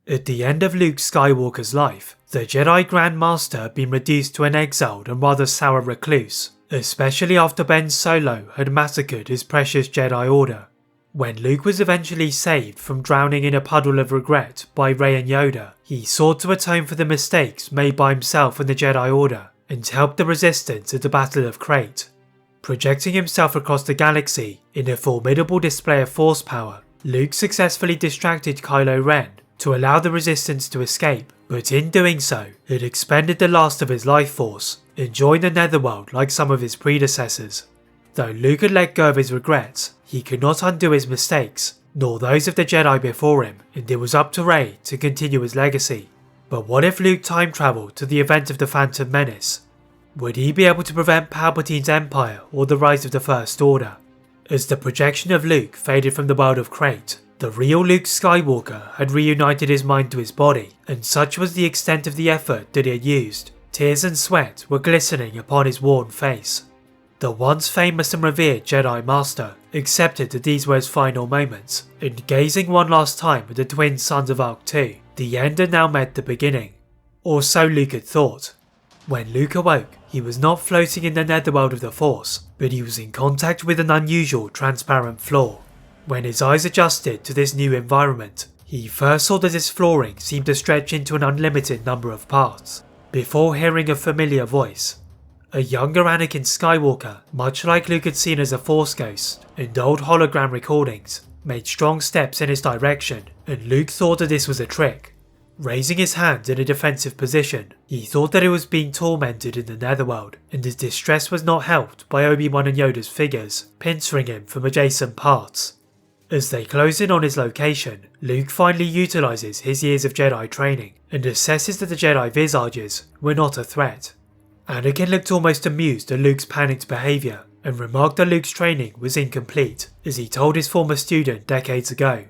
At the end of Luke Skywalker's life, the Jedi Grand Master had been reduced to an exiled and rather sour recluse, especially after Ben Solo had massacred his precious Jedi Order. When Luke was eventually saved from drowning in a puddle of regret by Rey and Yoda, he sought to atone for the mistakes made by himself and the Jedi Order, and helped the Resistance at the Battle of Crate. Projecting himself across the galaxy in a formidable display of force power, Luke successfully distracted Kylo Ren to allow the Resistance to escape, but in doing so, had expended the last of his life force and joined the Netherworld like some of his predecessors. Though Luke had let go of his regrets, he could not undo his mistakes, nor those of the Jedi before him, and it was up to Rey to continue his legacy. But what if Luke time travelled to the event of the Phantom Menace? Would he be able to prevent Palpatine's empire or the rise of the First Order? As the projection of Luke faded from the world of Crate, the real Luke Skywalker had reunited his mind to his body, and such was the extent of the effort that he had used. Tears and sweat were glistening upon his worn face. The once famous and revered Jedi Master accepted that these were his final moments, and gazing one last time at the twin sons of Arc 2, the end had now met the beginning. Or so Luke had thought. When Luke awoke, he was not floating in the netherworld of the Force, but he was in contact with an unusual transparent floor. When his eyes adjusted to this new environment, he first saw that this flooring seemed to stretch into an unlimited number of paths, before hearing a familiar voice. A younger Anakin Skywalker, much like Luke had seen as a Force ghost and old hologram recordings, made strong steps in his direction, and Luke thought that this was a trick. Raising his hand in a defensive position, he thought that he was being tormented in the Netherworld, and his distress was not helped by Obi-Wan and Yoda's figures, pincering him from adjacent parts. As they close in on his location, Luke finally utilises his years of Jedi training, and assesses that the Jedi visages were not a threat. Anakin looked almost amused at Luke's panicked behaviour, and remarked that Luke's training was incomplete, as he told his former student decades ago.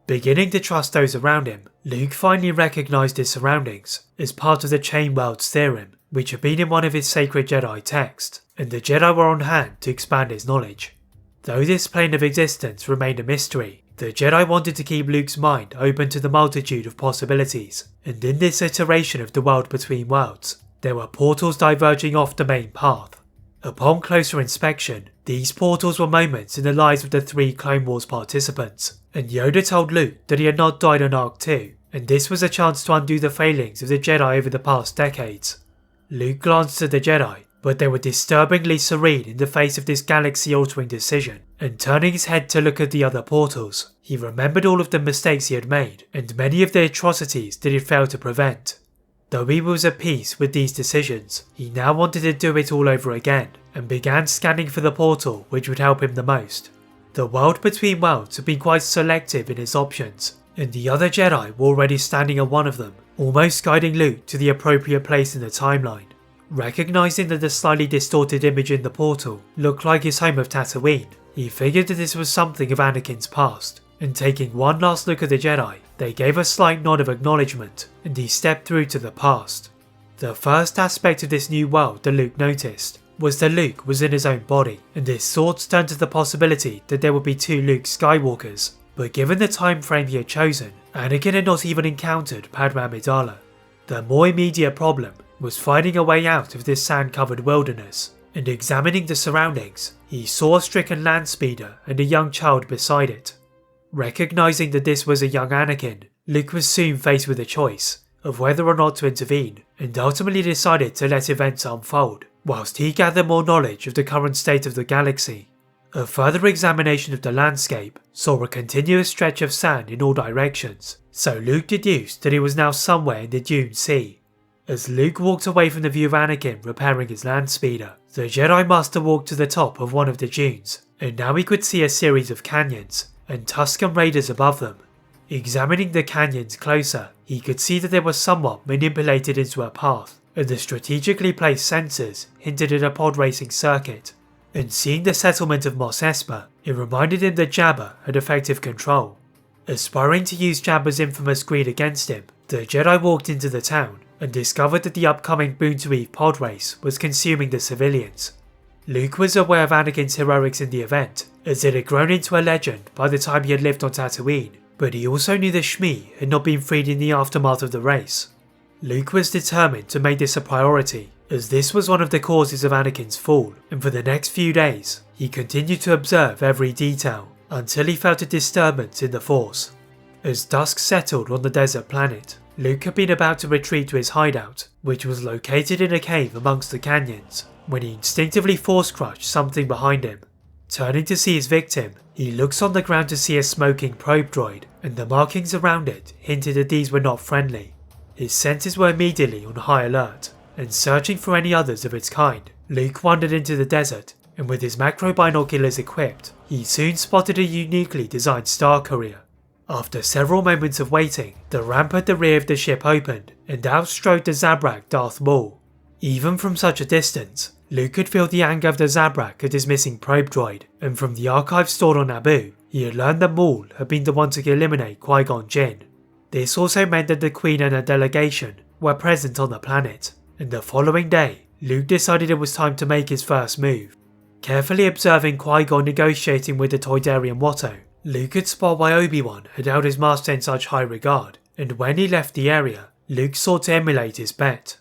Beginning to trust those around him, Luke finally recognised his surroundings as part of the Chain Worlds theorem, which had been in one of his sacred Jedi texts, and the Jedi were on hand to expand his knowledge. Though this plane of existence remained a mystery, the Jedi wanted to keep Luke's mind open to the multitude of possibilities, and in this iteration of the world between worlds, there were portals diverging off the main path. Upon closer inspection, these portals were moments in the lives of the 3 Clone Wars participants, and Yoda told Luke that he had not died on Arc 2, and this was a chance to undo the failings of the Jedi over the past decades. Luke glanced at the Jedi, but they were disturbingly serene in the face of this galaxy-altering decision, and turning his head to look at the other portals, he remembered all of the mistakes he had made, and many of the atrocities that he had failed to prevent. Though he was at peace with these decisions, he now wanted to do it all over again, and began scanning for the portal which would help him the most. The world between worlds had been quite selective in its options, and the other Jedi were already standing at one of them, almost guiding Luke to the appropriate place in the timeline. Recognising that the slightly distorted image in the portal looked like his home of Tatooine, he figured that this was something of Anakin's past, and taking one last look at the Jedi, they gave a slight nod of acknowledgement, and he stepped through to the past. The first aspect of this new world that Luke noticed was that Luke was in his own body, and his thoughts turned to the possibility that there would be 2 Luke Skywalkers, but given the time frame he had chosen, Anakin had not even encountered Padme Amidala. The more immediate problem was finding a way out of this sand-covered wilderness, and examining the surroundings, he saw a stricken land speeder and a young child beside it. Recognising that this was a young Anakin, Luke was soon faced with a choice of whether or not to intervene, and ultimately decided to let events unfold, whilst he gathered more knowledge of the current state of the galaxy. A further examination of the landscape saw a continuous stretch of sand in all directions, so Luke deduced that he was now somewhere in the Dune Sea. As Luke walked away from the view of Anakin repairing his land speeder, the Jedi Master walked to the top of one of the dunes, and now he could see a series of canyons and Tusken Raiders above them. Examining the canyons closer, he could see that they were somewhat manipulated into a path, and the strategically placed sensors hinted at a pod racing circuit. And seeing the settlement of Mos Espa, it reminded him that Jabba had effective control. Aspiring to use Jabba's infamous greed against him, the Jedi walked into the town and discovered that the upcoming Boonto pod race was consuming the civilians. Luke was aware of Anakin's heroics in the event, as it had grown into a legend by the time he had lived on Tatooine, but he also knew the Shmi had not been freed in the aftermath of the race. Luke was determined to make this a priority, as this was one of the causes of Anakin's fall, and for the next few days, he continued to observe every detail, until he felt a disturbance in the Force. As dusk settled on the desert planet, Luke had been about to retreat to his hideout, which was located in a cave amongst the canyons, when he instinctively force-crushed something behind him. Turning to see his victim, he looks on the ground to see a smoking probe droid, and the markings around it hinted that these were not friendly. His senses were immediately on high alert, and searching for any others of its kind, Luke wandered into the desert, and with his macro binoculars equipped, he soon spotted a uniquely designed star courier. After several moments of waiting, the ramp at the rear of the ship opened, and out strode the Zabrak Darth Maul. Even from such a distance, Luke could feel the anger of the Zabrak at his missing probe droid, and from the archives stored on Naboo, he had learned that Maul had been the one to eliminate Qui-Gon Jinn. This also meant that the Queen and her delegation were present on the planet, and the following day, Luke decided it was time to make his first move. Carefully observing Qui-Gon negotiating with the Toydarian Watto, Luke could spot why Obi-Wan had held his master in such high regard, and when he left the area, Luke sought to emulate his bet.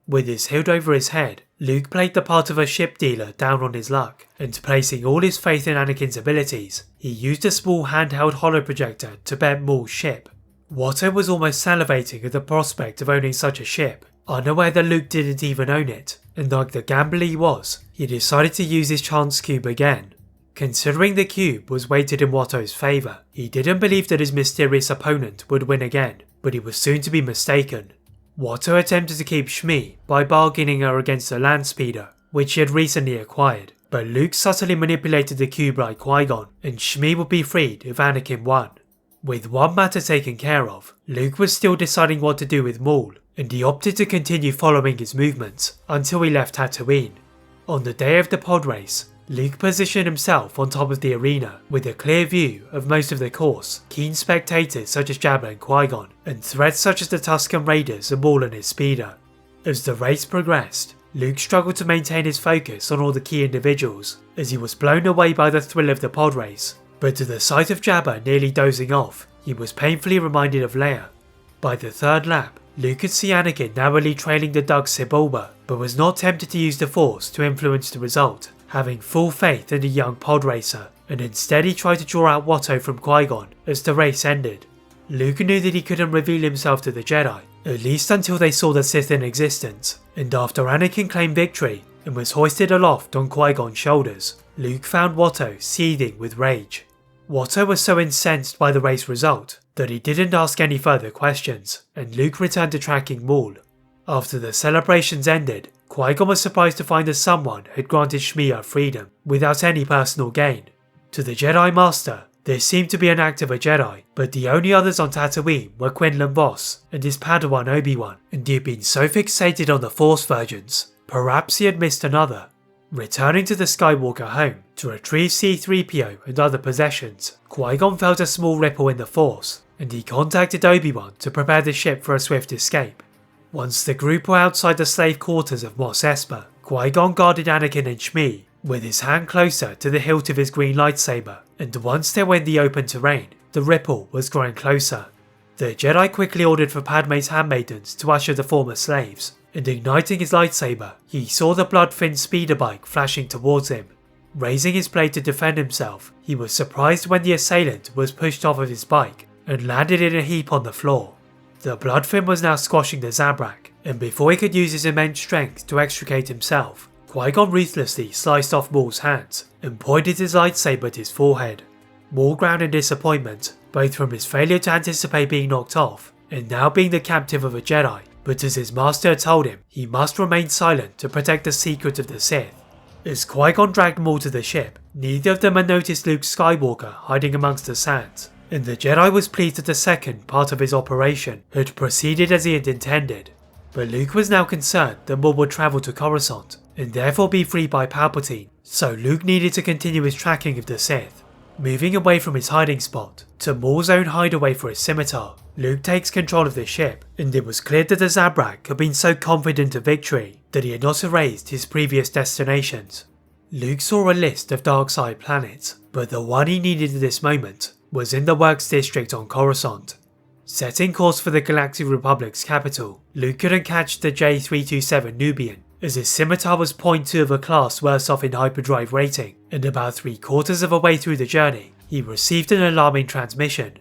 With his hilt over his head, Luke played the part of a ship dealer down on his luck, and placing all his faith in Anakin's abilities, he used a small handheld holoprojector to bet Maul's ship. Watto was almost salivating at the prospect of owning such a ship, unaware that Luke didn't even own it, and like the gambler he was, he decided to use his chance cube again. Considering the cube was weighted in Watto's favour, he didn't believe that his mysterious opponent would win again, but he was soon to be mistaken. Watto attempted to keep Shmi by bargaining her against a land speeder, which she had recently acquired, but Luke subtly manipulated the cube like Qui-Gon, and Shmi would be freed if Anakin won. With one matter taken care of, Luke was still deciding what to do with Maul, and he opted to continue following his movements until he left Tatooine. On the day of the pod race, Luke positioned himself on top of the arena with a clear view of most of the course, keen spectators such as Jabba and Qui-Gon, and threats such as the Tusken Raiders and Maul and his speeder. As the race progressed, Luke struggled to maintain his focus on all the key individuals, as he was blown away by the thrill of the pod race, but to the sight of Jabba nearly dozing off, he was painfully reminded of Leia. By the third lap, Luke could see Anakin narrowly trailing the Dug Sebulba, but was not tempted to use the Force to influence the result, having full faith in the young pod racer, and instead he tried to draw out Watto from Qui-Gon as the race ended. Luke knew that he couldn't reveal himself to the Jedi, at least until they saw the Sith in existence, and after Anakin claimed victory and was hoisted aloft on Qui-Gon's shoulders, Luke found Watto seething with rage. Watto was so incensed by the race result that he didn't ask any further questions, and Luke returned to tracking Maul. After the celebrations ended, Qui-Gon was surprised to find that someone had granted Shmi her freedom without any personal gain. To the Jedi Master, this seemed to be an act of a Jedi, but the only others on Tatooine were Quinlan Vos and his Padawan Obi-Wan, and he had been so fixated on the Force virgins, perhaps he had missed another. Returning to the Skywalker home to retrieve C-3PO and other possessions, Qui-Gon felt a small ripple in the Force, and he contacted Obi-Wan to prepare the ship for a swift escape. Once the group were outside the slave quarters of Mos Espa, Qui-Gon guarded Anakin and Shmi, with his hand closer to the hilt of his green lightsaber, and once they were in the open terrain, the ripple was growing closer. The Jedi quickly ordered for Padme's handmaidens to usher the former slaves, and igniting his lightsaber, he saw the blood-thin speeder bike flashing towards him. Raising his blade to defend himself, he was surprised when the assailant was pushed off of his bike and landed in a heap on the floor. The Bloodfin was now squashing the Zabrak, and before he could use his immense strength to extricate himself, Qui-Gon ruthlessly sliced off Maul's hands and pointed his lightsaber at his forehead. Maul ground in disappointment, both from his failure to anticipate being knocked off and now being the captive of a Jedi, but as his master had told him, he must remain silent to protect the secret of the Sith. As Qui-Gon dragged Maul to the ship, neither of them had noticed Luke Skywalker hiding amongst the sands, and the Jedi was pleased that the second part of his operation had proceeded as he had intended. But Luke was now concerned that Maul would travel to Coruscant, and therefore be freed by Palpatine, so Luke needed to continue his tracking of the Sith. Moving away from his hiding spot to Maul's own hideaway for his scimitar, Luke takes control of the ship, and it was clear that the Zabrak had been so confident of victory that he had not erased his previous destinations. Luke saw a list of dark side planets, but the one he needed at this moment was in the Works District on Coruscant. Setting course for the Galactic Republic's capital, Luke couldn't catch the J327 Nubian, as his scimitar was 0.2 of a class worse off in hyperdrive rating, and about 3/4 of a way through the journey, he received an alarming transmission.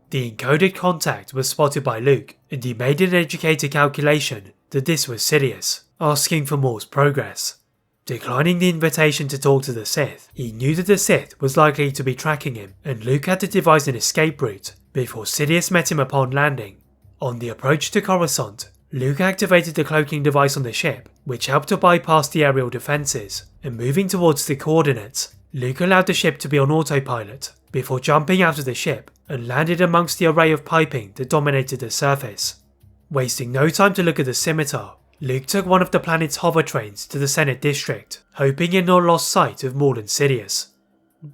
The encoded contact was spotted by Luke, and he made an educated calculation that this was Sidious, asking for Moore's progress. Declining the invitation to talk to the Sith, he knew that the Sith was likely to be tracking him, and Luke had to devise an escape route before Sidious met him upon landing. On the approach to Coruscant, Luke activated the cloaking device on the ship, which helped to bypass the aerial defences, and moving towards the coordinates, Luke allowed the ship to be on autopilot before jumping out of the ship and landed amongst the array of piping that dominated the surface. Wasting no time to look at the scimitar, Luke took one of the planet's hover trains to the Senate District, hoping he had not lost sight of Maul and Sidious.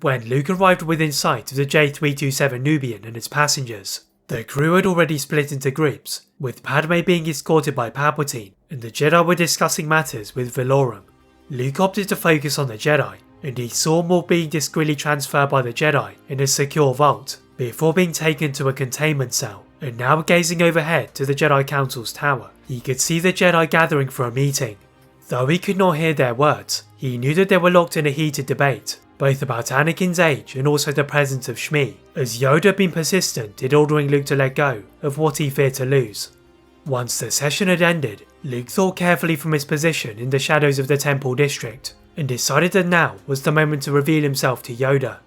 When Luke arrived within sight of the J327 Nubian and its passengers, the crew had already split into groups, with Padme being escorted by Palpatine, and the Jedi were discussing matters with Valorum. Luke opted to focus on the Jedi, and he saw Maul being discreetly transferred by the Jedi in a secure vault, before being taken to a containment cell, and now gazing overhead to the Jedi Council's tower, he could see the Jedi gathering for a meeting. Though he could not hear their words, he knew that they were locked in a heated debate, both about Anakin's age and also the presence of Shmi, as Yoda had been persistent in ordering Luke to let go of what he feared to lose. Once the session had ended, Luke thought carefully from his position in the shadows of the Temple District, and decided that now was the moment to reveal himself to Yoda.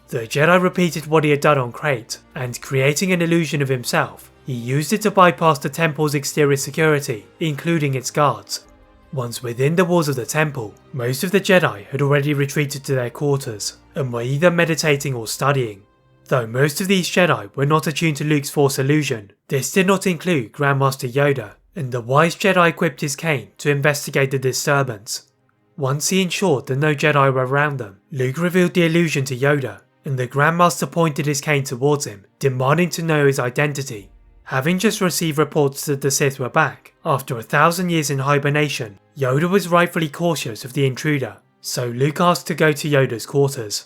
The Jedi repeated what he had done on Crate, and creating an illusion of himself, he used it to bypass the temple's exterior security, including its guards. Once within the walls of the temple, most of the Jedi had already retreated to their quarters, and were either meditating or studying. Though most of these Jedi were not attuned to Luke's Force illusion, this did not include Grandmaster Yoda, and the wise Jedi equipped his cane to investigate the disturbance. Once he ensured that no Jedi were around them, Luke revealed the illusion to Yoda, and the Grandmaster pointed his cane towards him, demanding to know his identity. Having just received reports that the Sith were back, after 1,000 years in hibernation, Yoda was rightfully cautious of the intruder, so Luke asked to go to Yoda's quarters.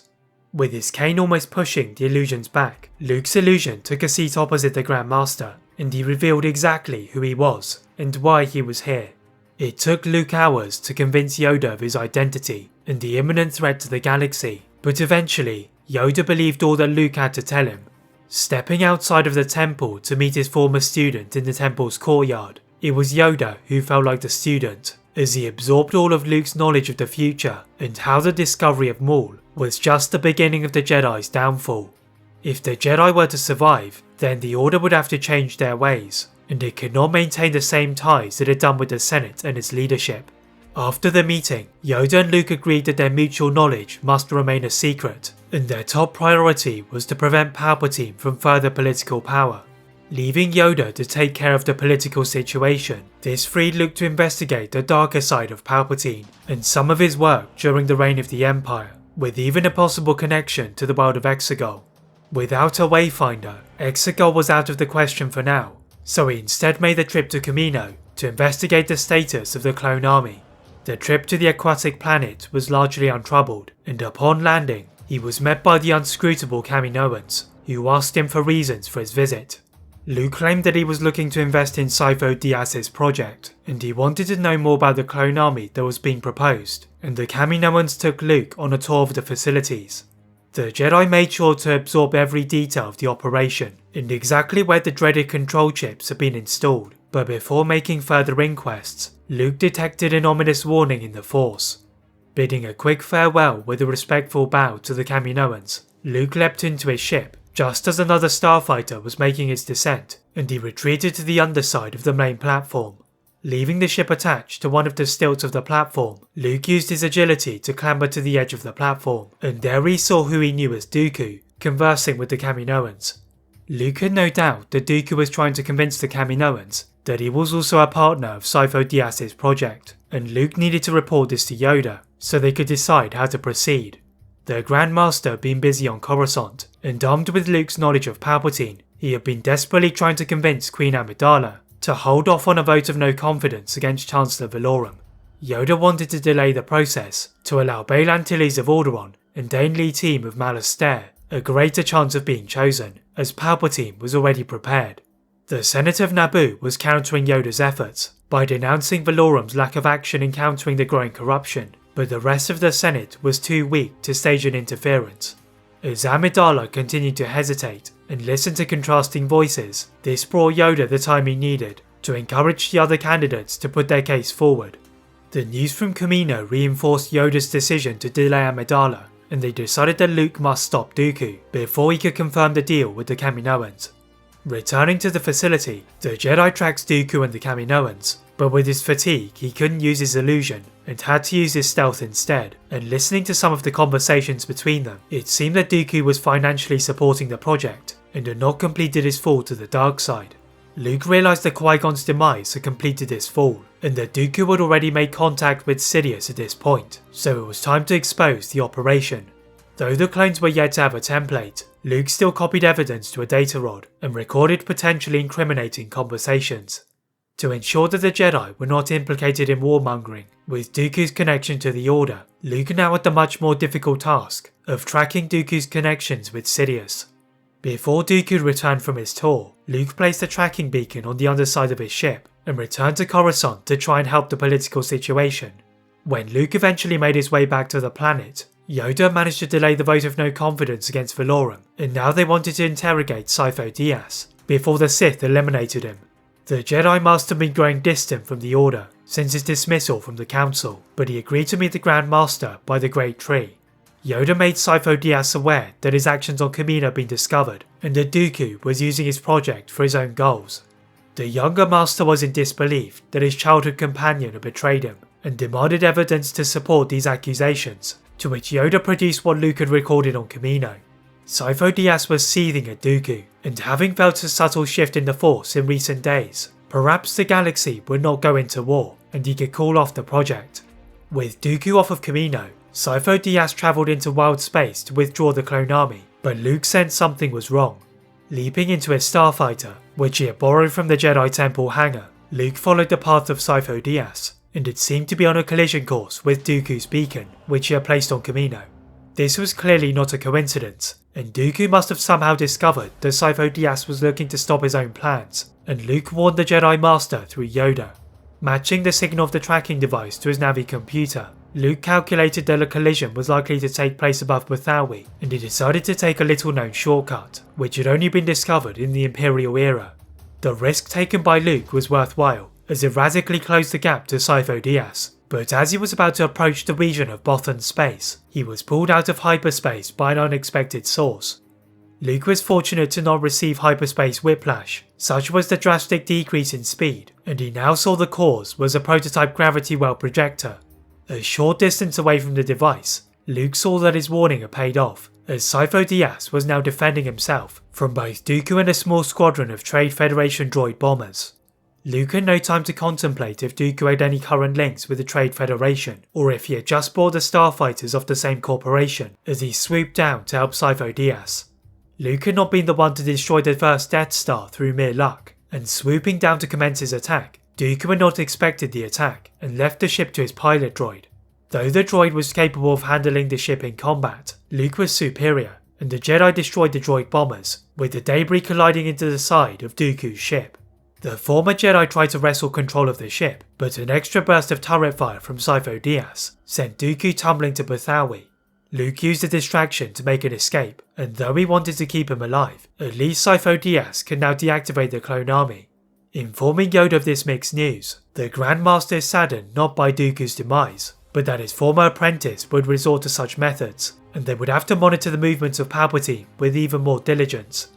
With his cane almost pushing the illusion's back, Luke's illusion took a seat opposite the Grandmaster, and he revealed exactly who he was, and why he was here. It took Luke hours to convince Yoda of his identity, and the imminent threat to the galaxy, but eventually, Yoda believed all that Luke had to tell him. Stepping outside of the temple to meet his former student in the temple's courtyard, it was Yoda who felt like the student, as he absorbed all of Luke's knowledge of the future and how the discovery of Maul was just the beginning of the Jedi's downfall. If the Jedi were to survive, then the Order would have to change their ways, and it could not maintain the same ties it had done with the Senate and its leadership. After the meeting, Yoda and Luke agreed that their mutual knowledge must remain a secret, and their top priority was to prevent Palpatine from further political power. Leaving Yoda to take care of the political situation, this freed Luke to investigate the darker side of Palpatine and some of his work during the reign of the Empire, with even a possible connection to the world of Exegol. Without a wayfinder, Exegol was out of the question for now, so he instead made the trip to Kamino to investigate the status of the clone army. The trip to the aquatic planet was largely untroubled, and upon landing, he was met by the unscrutable Kaminoans, who asked him for reasons for his visit. Luke claimed that he was looking to invest in Sifo Dyas's project, and he wanted to know more about the clone army that was being proposed, and the Kaminoans took Luke on a tour of the facilities. The Jedi made sure to absorb every detail of the operation, and exactly where the dreaded control chips had been installed, but before making further inquests, Luke detected an ominous warning in the Force. Bidding a quick farewell with a respectful bow to the Kaminoans, Luke leapt into his ship just as another starfighter was making its descent, and he retreated to the underside of the main platform. Leaving the ship attached to one of the stilts of the platform, Luke used his agility to clamber to the edge of the platform, and there he saw who he knew as Dooku, conversing with the Kaminoans. Luke had no doubt that Dooku was trying to convince the Kaminoans that he was also a partner of Sifo Dyas's project, and Luke needed to report this to Yoda so they could decide how to proceed. The Grand Master had been busy on Coruscant, and armed with Luke's knowledge of Palpatine, he had been desperately trying to convince Queen Amidala to hold off on a vote of no confidence against Chancellor Valorum. Yoda wanted to delay the process to allow Bail Antilles of Alderaan and Dainlee Team of Malastare a greater chance of being chosen, as Palpatine was already prepared. The Senate of Naboo was countering Yoda's efforts by denouncing Valorum's lack of action in countering the growing corruption, but the rest of the Senate was too weak to stage an interference. As Amidala continued to hesitate and listen to contrasting voices, this brought Yoda the time he needed to encourage the other candidates to put their case forward. The news from Kamino reinforced Yoda's decision to delay Amidala, and they decided that Luke must stop Dooku before he could confirm the deal with the Kaminoans. Returning to the facility, the Jedi tracks Dooku and the Kaminoans, but with his fatigue he couldn't use his illusion and had to use his stealth instead, and listening to some of the conversations between them, it seemed that Dooku was financially supporting the project and had not completed his fall to the dark side. Luke realised that Qui-Gon's demise had completed his fall, and that Dooku had already made contact with Sidious at this point, so it was time to expose the operation. Though the clones were yet to have a template, Luke still copied evidence to a data rod and recorded potentially incriminating conversations. To ensure that the Jedi were not implicated in warmongering, with Dooku's connection to the Order, Luke now had the much more difficult task of tracking Dooku's connections with Sidious. Before Dooku returned from his tour, Luke placed a tracking beacon on the underside of his ship and returned to Coruscant to try and help the political situation. When Luke eventually made his way back to the planet, Yoda managed to delay the vote of no confidence against Valorum, and now they wanted to interrogate Sifo Dyas before the Sith eliminated him. The Jedi Master had been growing distant from the Order since his dismissal from the Council, but he agreed to meet the Grand Master by the Great Tree. Yoda made Sifo Dyas aware that his actions on Kamino had been discovered, and that Dooku was using his project for his own goals. The younger Master was in disbelief that his childhood companion had betrayed him, and demanded evidence to support these accusations, to which Yoda produced what Luke had recorded on Kamino. Sifo Dyas was seething at Dooku, and having felt a subtle shift in the Force in recent days, perhaps the galaxy would not go into war, and he could call off the project. With Dooku off of Kamino, Sifo Dyas travelled into wild space to withdraw the clone army, but Luke sensed something was wrong. Leaping into his starfighter, which he had borrowed from the Jedi Temple hangar, Luke followed the path of Sifo Dyas, and it seemed to be on a collision course with Dooku's beacon, which he had placed on Kamino. This was clearly not a coincidence, and Dooku must have somehow discovered that Sifo Dyas was looking to stop his own plans, and Luke warned the Jedi Master through Yoda. Matching the signal of the tracking device to his Navi computer, Luke calculated that a collision was likely to take place above Buthawi, and he decided to take a little-known shortcut, which had only been discovered in the Imperial era. The risk taken by Luke was worthwhile, as it radically closed the gap to Sifo Dyas, but as he was about to approach the region of Bothan space, he was pulled out of hyperspace by an unexpected source. Luke was fortunate to not receive hyperspace whiplash, such was the drastic decrease in speed, and he now saw the cause was a prototype gravity well projector. A short distance away from the device, Luke saw that his warning had paid off, as Sifo Dyas was now defending himself from both Dooku and a small squadron of Trade Federation droid bombers. Luke had no time to contemplate if Dooku had any current links with the Trade Federation, or if he had just bought the starfighters of the same corporation, as he swooped down to help Sifo Dyas. Luke had not been the one to destroy the first Death Star through mere luck, and swooping down to commence his attack, Dooku had not expected the attack, and left the ship to his pilot droid. Though the droid was capable of handling the ship in combat, Luke was superior, and the Jedi destroyed the droid bombers, with the debris colliding into the side of Dooku's ship. The former Jedi tried to wrestle control of the ship, but an extra burst of turret fire from Sifo Dyas sent Dooku tumbling to Buthawi. Luke used the distraction to make an escape, and though he wanted to keep him alive, at least Sifo Dyas could now deactivate the clone army. Informing Yoda of this mixed news, the Grand Master is saddened not by Dooku's demise, but that his former apprentice would resort to such methods, and they would have to monitor the movements of Palpatine with even more diligence.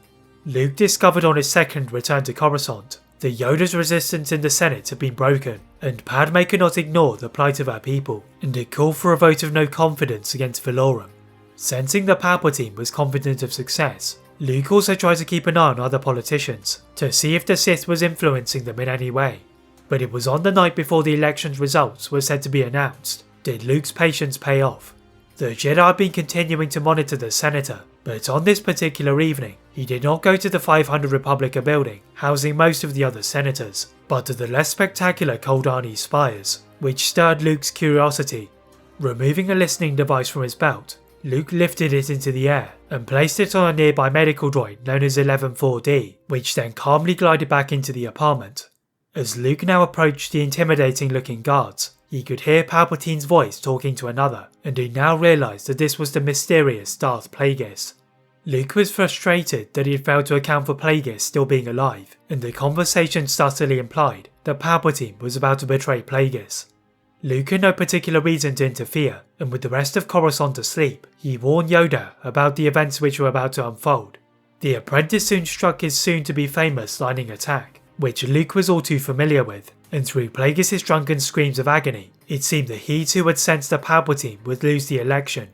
Luke discovered on his second return to Coruscant that Yoda's resistance in the Senate had been broken, and Padme could not ignore the plight of her people, and had called for a vote of no confidence against Valorum. Sensing that Palpatine was confident of success, Luke also tried to keep an eye on other politicians, to see if the Sith was influencing them in any way. But it was on the night before the election's results were said to be announced, did Luke's patience pay off. The Jedi had been continuing to monitor the Senator, but on this particular evening, he did not go to the 500 Republica building, housing most of the other senators, but to the less spectacular Koldani spires, which stirred Luke's curiosity. Removing a listening device from his belt, Luke lifted it into the air and placed it on a nearby medical droid known as 114D, which then calmly glided back into the apartment. As Luke now approached the intimidating-looking guards, he could hear Palpatine's voice talking to another, and he now realised that this was the mysterious Darth Plagueis. Luke was frustrated that he had failed to account for Plagueis still being alive, and the conversation subtly implied that Palpatine was about to betray Plagueis. Luke had no particular reason to interfere, and with the rest of Coruscant asleep, he warned Yoda about the events which were about to unfold. The apprentice soon struck his soon-to-be famous lightning attack, which Luke was all too familiar with, and through Plagueis' drunken screams of agony, it seemed that he too had sensed that Palpatine would lose the election.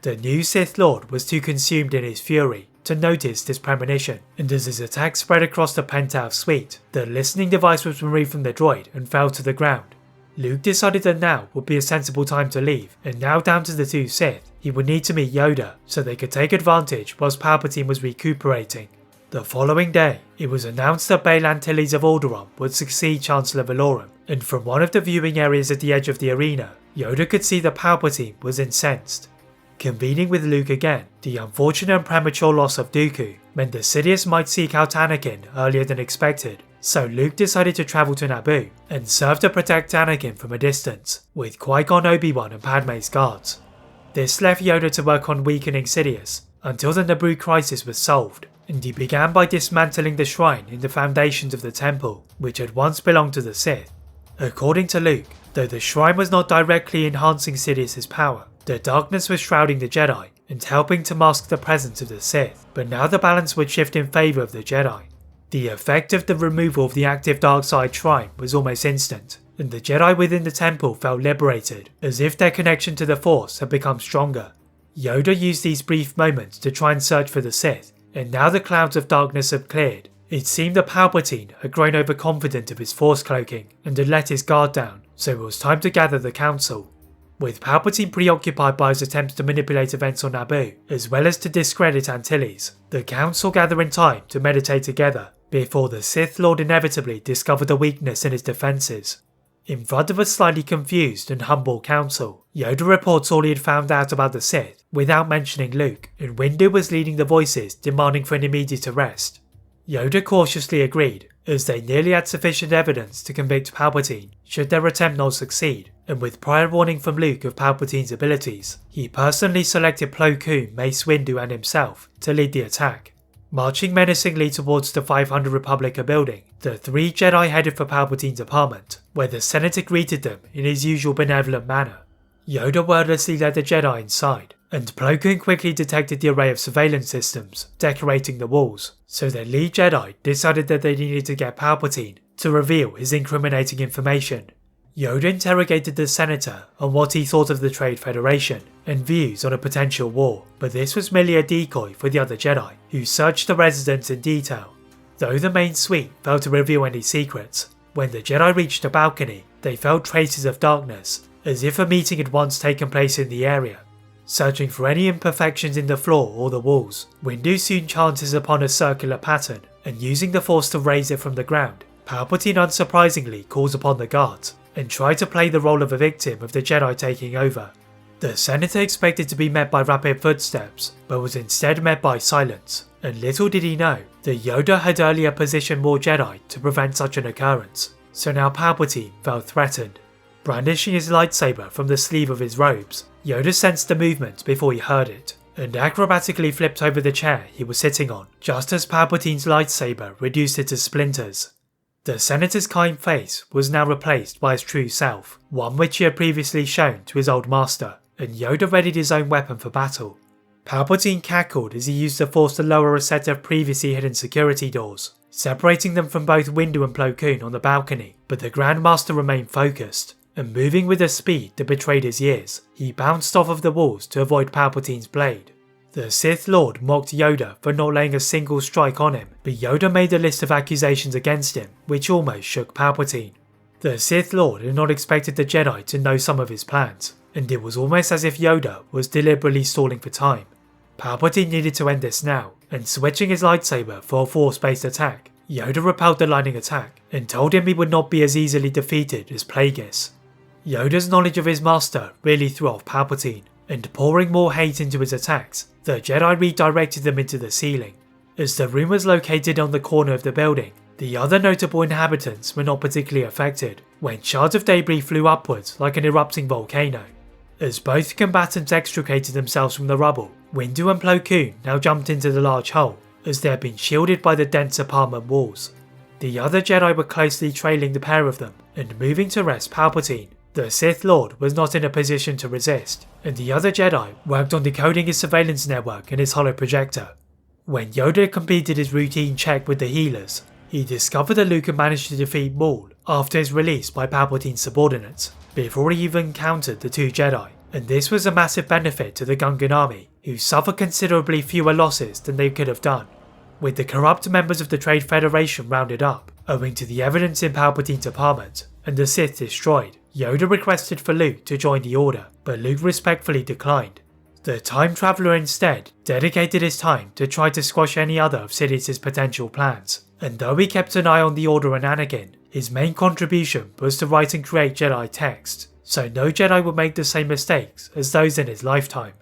The new Sith Lord was too consumed in his fury to notice this premonition, and as his attack spread across the penthouse suite, the listening device was removed from the droid and fell to the ground. Luke decided that now would be a sensible time to leave, and now down to the two Sith, he would need to meet Yoda so they could take advantage whilst Palpatine was recuperating. The following day, it was announced that Bail Antilles of Alderaan would succeed Chancellor Valorum, and from one of the viewing areas at the edge of the arena, Yoda could see that Palpatine was incensed. Convening with Luke again, the unfortunate and premature loss of Dooku meant that Sidious might seek out Anakin earlier than expected, so Luke decided to travel to Naboo and serve to protect Anakin from a distance, with Qui-Gon, Obi-Wan and Padme's guards. This left Yoda to work on weakening Sidious until the Naboo crisis was solved, and he began by dismantling the shrine in the foundations of the temple, which had once belonged to the Sith. According to Luke, though the shrine was not directly enhancing Sidious's power, the darkness was shrouding the Jedi and helping to mask the presence of the Sith, but now the balance would shift in favour of the Jedi. The effect of the removal of the active dark side shrine was almost instant, and the Jedi within the temple felt liberated, as if their connection to the Force had become stronger. Yoda used these brief moments to try and search for the Sith, and now the clouds of darkness had cleared. It seemed that Palpatine had grown overconfident of his Force cloaking and had let his guard down, so it was time to gather the Council. With Palpatine preoccupied by his attempts to manipulate events on Naboo, as well as to discredit Antilles, the Council gathered in time to meditate together, before the Sith Lord inevitably discovered a weakness in his defences. In front of a slightly confused and humble Council, Yoda reports all he had found out about the Sith without mentioning Luke, and Windu was leading the voices demanding for an immediate arrest. Yoda cautiously agreed, as they nearly had sufficient evidence to convict Palpatine should their attempt not succeed, and with prior warning from Luke of Palpatine's abilities, he personally selected Plo Koon, Mace Windu and himself to lead the attack. Marching menacingly towards the 500 Republica building, the three Jedi headed for Palpatine's apartment, where the Senator greeted them in his usual benevolent manner. Yoda wordlessly led the Jedi inside, and Plo Koon quickly detected the array of surveillance systems decorating the walls, so their lead Jedi decided that they needed to get Palpatine to reveal his incriminating information. Yoda interrogated the Senator on what he thought of the Trade Federation and views on a potential war, but this was merely a decoy for the other Jedi, who searched the residence in detail. Though the main suite failed to reveal any secrets, when the Jedi reached the balcony, they felt traces of darkness, as if a meeting had once taken place in the area. Searching for any imperfections in the floor or the walls, Windu soon chances upon a circular pattern, and using the Force to raise it from the ground, Palpatine unsurprisingly calls upon the guards, and tried to play the role of a victim of the Jedi taking over. The Senator expected to be met by rapid footsteps, but was instead met by silence, and little did he know that Yoda had earlier positioned more Jedi to prevent such an occurrence, so now Palpatine felt threatened. Brandishing his lightsaber from the sleeve of his robes, Yoda sensed the movement before he heard it, and acrobatically flipped over the chair he was sitting on, just as Palpatine's lightsaber reduced it to splinters. The Senator's kind face was now replaced by his true self, one which he had previously shown to his old master, and Yoda readied his own weapon for battle. Palpatine cackled as he used the Force to lower a set of previously hidden security doors, separating them from both Windu and Plo Koon on the balcony, but the Grand Master remained focused, and moving with a speed that betrayed his years, he bounced off of the walls to avoid Palpatine's blade. The Sith Lord mocked Yoda for not laying a single strike on him, but Yoda made a list of accusations against him, which almost shook Palpatine. The Sith Lord had not expected the Jedi to know some of his plans, and it was almost as if Yoda was deliberately stalling for time. Palpatine needed to end this now, and switching his lightsaber for a Force-based attack, Yoda repelled the lightning attack and told him he would not be as easily defeated as Plagueis. Yoda's knowledge of his master really threw off Palpatine, and pouring more hate into his attacks, the Jedi redirected them into the ceiling. As the room was located on the corner of the building, the other notable inhabitants were not particularly affected when shards of debris flew upwards like an erupting volcano. As both combatants extricated themselves from the rubble, Windu and Plo Koon now jumped into the large hole, as they had been shielded by the dense apartment walls. The other Jedi were closely trailing the pair of them, and moving to arrest Palpatine. The Sith Lord was not in a position to resist, and the other Jedi worked on decoding his surveillance network and his holo projector. When Yoda completed his routine check with the healers, he discovered that Luke had managed to defeat Maul after his release by Palpatine's subordinates, before he even encountered the two Jedi, and this was a massive benefit to the Gungan army, who suffered considerably fewer losses than they could have done. With the corrupt members of the Trade Federation rounded up, owing to the evidence in Palpatine's apartment, and the Sith destroyed, Yoda requested for Luke to join the Order, but Luke respectfully declined. The Time Traveller instead dedicated his time to try to squash any other of Sidious's potential plans, and though he kept an eye on the Order and Anakin, his main contribution was to write and create Jedi text, so no Jedi would make the same mistakes as those in his lifetime.